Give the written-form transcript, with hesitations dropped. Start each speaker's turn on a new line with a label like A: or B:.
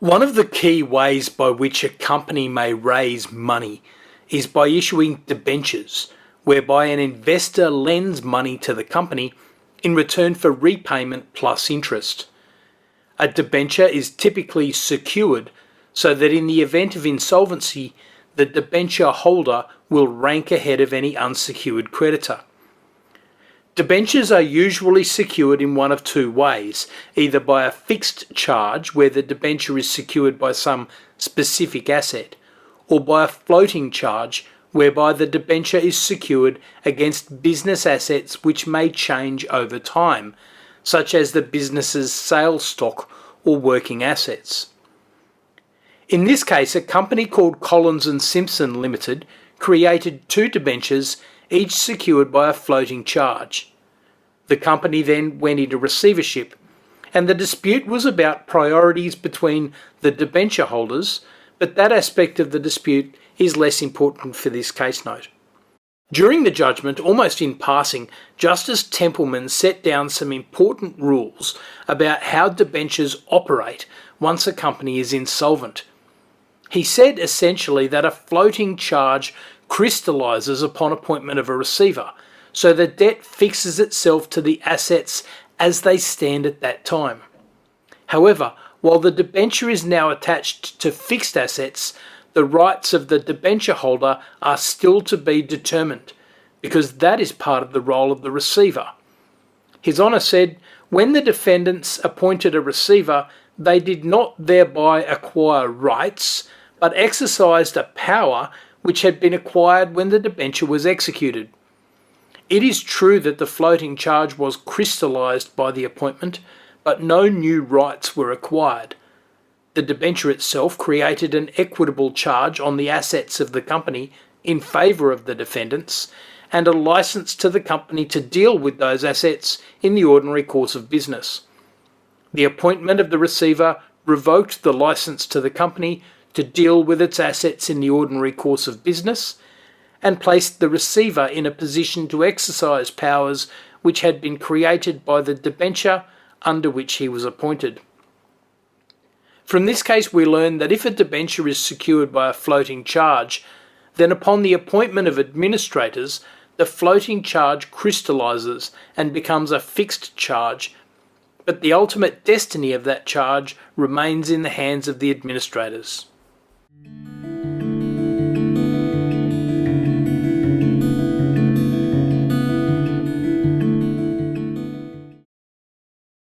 A: One of the key ways by which a company may raise money is by issuing debentures, whereby an investor lends money to the company in return for repayment plus interest. A debenture is typically secured so that in the event of insolvency, the debenture holder will rank ahead of any unsecured creditor. Debentures are usually secured in one of two ways, either by a fixed charge where the debenture is secured by some specific asset, or by a floating charge whereby the debenture is secured against business assets which may change over time, such as the business's sales stock or working assets. In this case, a company called Collins and Simpson Limited created two debentures, each secured by a floating charge. The company then went into receivership, and the dispute was about priorities between the debenture holders, but that aspect of the dispute is less important for this case note. During the judgment, almost in passing, Justice Templeman set down some important rules about how debentures operate once a company is insolvent. He said essentially that a floating charge crystallises upon appointment of a receiver, so the debt fixes itself to the assets as they stand at that time. However, while the debenture is now attached to fixed assets, the rights of the debenture holder are still to be determined, because that is part of the role of the receiver. His Honour said, when the defendants appointed a receiver, they did not thereby acquire rights, but exercised a power which had been acquired when the debenture was executed. It is true that the floating charge was crystallised by the appointment, but no new rights were acquired. The debenture itself created an equitable charge on the assets of the company in favour of the defendants, and a licence to the company to deal with those assets in the ordinary course of business. The appointment of the receiver revoked the licence to the company to deal with its assets in the ordinary course of business, and placed the receiver in a position to exercise powers which had been created by the debenture under which he was appointed. From this case we learn that if a debenture is secured by a floating charge, then upon the appointment of administrators, the floating charge crystallises and becomes a fixed charge, but the ultimate destiny of that charge remains in the hands of the administrators.